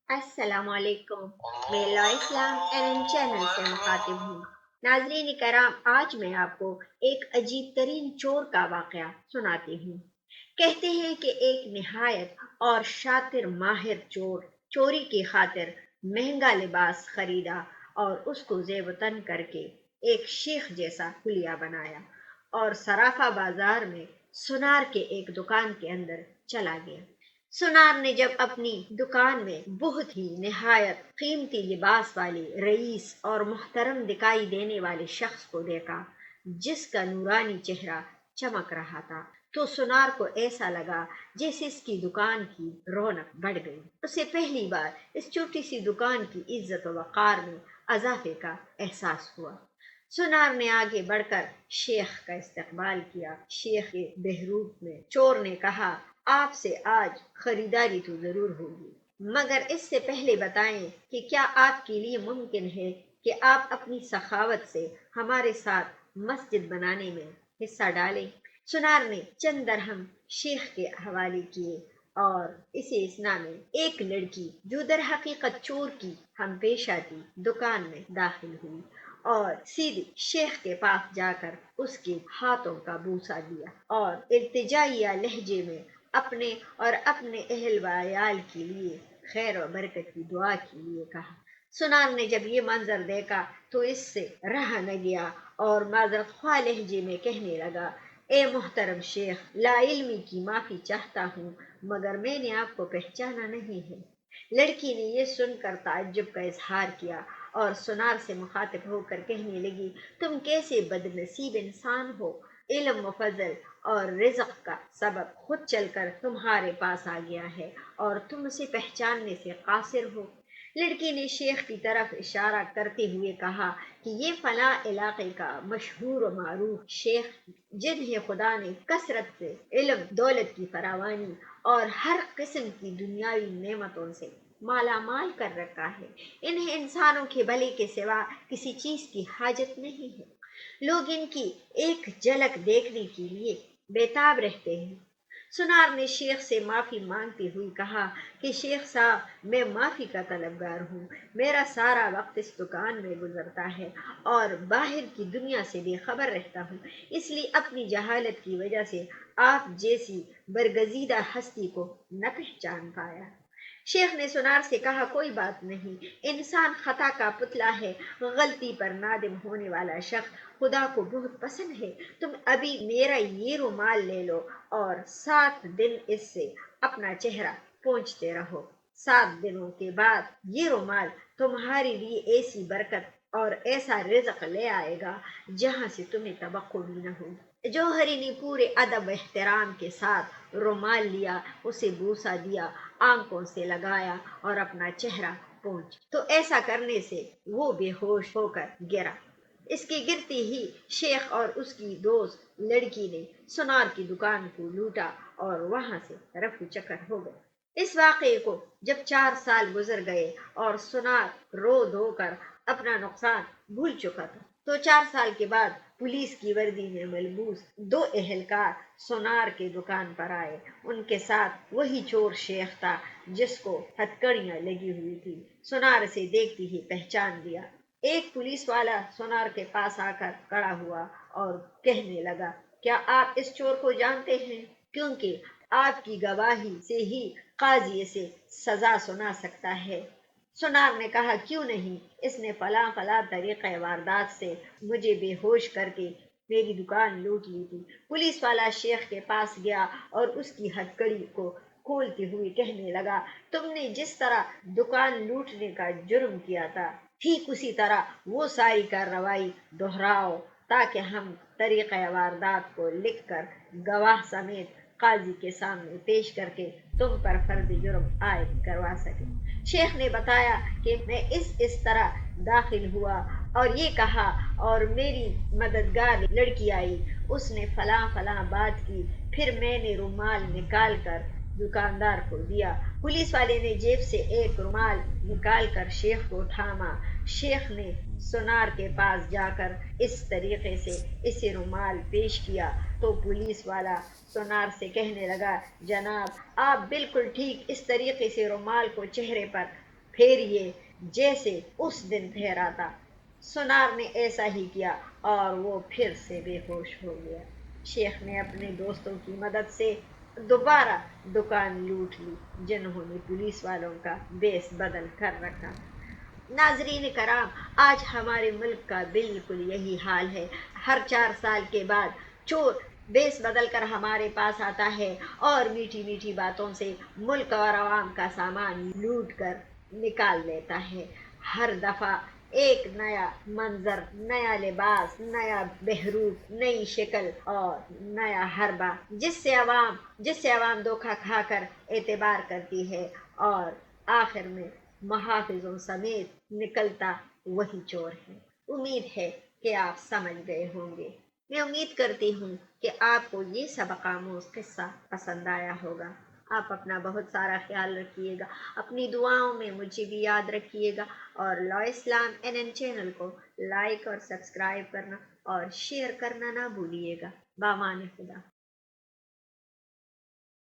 السلام علیکم، میں لا اسلام این چینل سے مخاطب ہوں۔ ناظرین کرام، آج میں آپ کو ایک عجیب ترین چور کا واقعہ سناتی ہوں۔ کہتے ہیں کہ ایک نہایت اور شاطر ماہر چور چوری کی خاطر مہنگا لباس خریدا اور اس کو زیب و تن کر کے ایک شیخ جیسا حلیہ بنایا اور صرافہ بازار میں سنار کے ایک دکان کے اندر چلا گیا۔ سنار نے جب اپنی دکان میں بہت ہی نہایت قیمتی لباس والے رئیس اور محترم دکھائی دینے والے شخص کو دیکھا جس کا نورانی چہرہ چمک رہا تھا، تو سنار کو ایسا لگا جیسے اس کی دکان کی رونق بڑھ گئی۔ اسے پہلی بار اس چھوٹی سی دکان کی عزت و وقار میں اضافے کا احساس ہوا۔ سنار نے آگے بڑھ کر شیخ کا استقبال کیا۔ شیخ کے بہروپ میں چور نے کہا، آپ سے آج خریداری تو ضرور ہوگی، مگر اس سے پہلے بتائیں کہ کیا آپ کے لیے ممکن ہے کہ آپ اپنی سخاوت سے ہمارے ساتھ مسجد بنانے میں حصہ ڈالیں؟ سنار نے چند درہم شیخ کے حوالے کیے اور اسے اسنا میں ایک لڑکی جو در حقیقت چور کی ہم پیشہ تھی دکان میں داخل ہوئی اور سیدھے شیخ کے پاس جا کر اس کے ہاتھوں کا بوسہ دیا اور التجائیہ لہجے میں اپنے اور اپنے اہل و عیال کے لیے خیر و برکت کی دعا کے لیے کہا۔ سنار نے جب یہ منظر دیکھا تو اس سے رہا نہ گیا اور معذرت خواہ لہجے میں کہنے لگا، اے محترم شیخ، لا علمی کی معافی چاہتا ہوں، مگر میں نے آپ کو پہچانا نہیں ہے۔ لڑکی نے یہ سن کر تعجب کا اظہار کیا اور سنار سے مخاطب ہو کر کہنے لگی، تم کیسے بد نصیب انسان ہو، علم و فضل اور رزق کا سبب خود چل کر تمہارے پاس آ گیا ہے اور تم اسے پہچاننے سے قاصر ہو۔ لڑکی نے شیخ کی طرف اشارہ کرتے ہوئے کہا کہ یہ فلاں علاقے کا مشہور و معروف شیخ جنہیں خدا نے کثرت سے علم دولت کی فراوانی اور ہر قسم کی دنیاوی نعمتوں سے مالا مال کر رکھا ہے، انہیں انسانوں کے بھلے کے سوا کسی چیز کی حاجت نہیں ہے، لوگ ان کی ایک جھلک دیکھنے کے لیے بےتاب رہتے ہیں۔ سنار نے شیخ سے معافی مانگتے ہوئے کہا کہ شیخ صاحب، میں معافی کا طلبگار ہوں، میرا سارا وقت اس دکان میں گزرتا ہے اور باہر کی دنیا سے بے خبر رہتا ہوں، اس لیے اپنی جہالت کی وجہ سے آپ جیسی برگزیدہ ہستی کو نہ پہچان پایا۔ شیخ نے سنار سے کہا، کوئی بات نہیں، انسان خطا کا پتلا ہے، غلطی پر نادم ہونے والا شخص خدا کو بہت پسند ہے، تم ابھی میرا یہ رومال لے لو اور 7 دن اس سے اپنا چہرہ پونچھتے رہو، 7 دنوں کے بعد یہ رومال تمہارے لیے ایسی برکت اور ایسا رزق لے آئے گا جہاں سے تمہیں توقع بھی نہ ہو۔ جوہری نے پورے ادب و احترام کے ساتھ رومال لیا، اسے بوسہ دیا، آنکھوں سے لگایا اور اپنا چہرہ پونچھ، تو ایسا کرنے سے وہ بے ہوش ہو کر گرا۔ اس کی گرتے ہی شیخ اور اس کی دوست لڑکی نے سنار کی دکان کو لوٹا اور وہاں سے رفو چکر ہو گئے۔ اس واقعے کو جب 4 سال گزر گئے اور سنار رو دھو کر اپنا نقصان بھول چکا تھا، تو 4 سال کے بعد پولیس کی وردی میں ملبوس 2 اہلکار سونار کے دکان پر آئے۔ ان کے ساتھ وہی چور شیخ تھا جس کو ہتکڑیاں لگی ہوئی تھی۔ سونار سے دیکھتے ہی پہچان لیا۔ ایک پولیس والا سونار کے پاس آ کر کھڑا ہوا اور کہنے لگا، کیا آپ اس چور کو جانتے ہیں؟ کیونکہ آپ کی گواہی سے ہی قاضی اسے سزا سنا سکتا ہے۔ سونار نے کہا، کیوں نہیں، اس نے فلاں فلاں طریقہ واردات سے مجھے بے ہوش کر کے میری دکان لوٹ لی تھی۔ پولیس والا شیخ کے پاس گیا اور اس کی ہتکڑی کو کھولتے ہوئے کہنے لگا، تم نے جس طرح دکان لوٹنے کا جرم کیا تھا، ٹھیک اسی طرح وہ ساری کارروائی دہراؤ تاکہ ہم طریقہ واردات کو لکھ کر گواہ سمیت قاضی کے سامنے پیش کر کے تم پر فرد جرم عائد کروا سکیں۔ شیخ نے بتایا کہ میں اس طرح داخل ہوا اور یہ کہا اور میری مددگار لڑکی آئی، اس نے فلاں فلاں بات کی، پھر میں نے رومال نکال کر دکاندار کو دیا۔ پولیس والے نے جیب سے ایک رومال نکال کر شیخ کو تھاما۔ شیخ نے سونار کے پاس جا کر اس طریقے سے اسے رومال پیش کیا تو پولیس والا سونار سے کہنے لگا، جناب، آپ بالکل ٹھیک اس طریقے سے رومال کو چہرے پر پھر یہ جیسے اس دن ٹھہرا تھا۔ سونار نے ایسا ہی کیا اور وہ پھر سے بے ہوش ہو گیا۔ شیخ نے اپنے دوستوں کی مدد سے دوبارہ دکان لوٹ لی، جنہوں نے پولیس والوں کا بیس بدل کر رکھا۔ ناظرین کرام، آج ہمارے ملک کا بالکل یہی حال ہے۔ ہر 4 سال کے بعد چور بیس بدل کر ہمارے پاس آتا ہے اور میٹھی میٹھی باتوں سے ملک اور عوام کا سامان لوٹ کر نکال لیتا ہے۔ ہر دفعہ ایک نیا منظر، نیا لباس، نیا بہروپ، نئی شکل اور نیا حربہ، جس سے عوام دھوکہ کھا کر اعتبار کرتی ہے اور آخر میں محافظوں سمیت نکلتا وہی چور ہے۔ امید ہے کہ آپ سمجھ گئے ہوں گے۔ میں امید کرتی ہوں کہ آپ کو یہ سبق آموز قصہ پسند آیا ہوگا۔ آپ اپنا بہت سارا خیال رکھیے گا، اپنی دعاؤں میں مجھے بھی یاد رکھیے گا، اور لا اسلام NN چینل کو لائک اور سبسکرائب کرنا اور شیئر کرنا نہ بھولیے گا۔ بامان خدا۔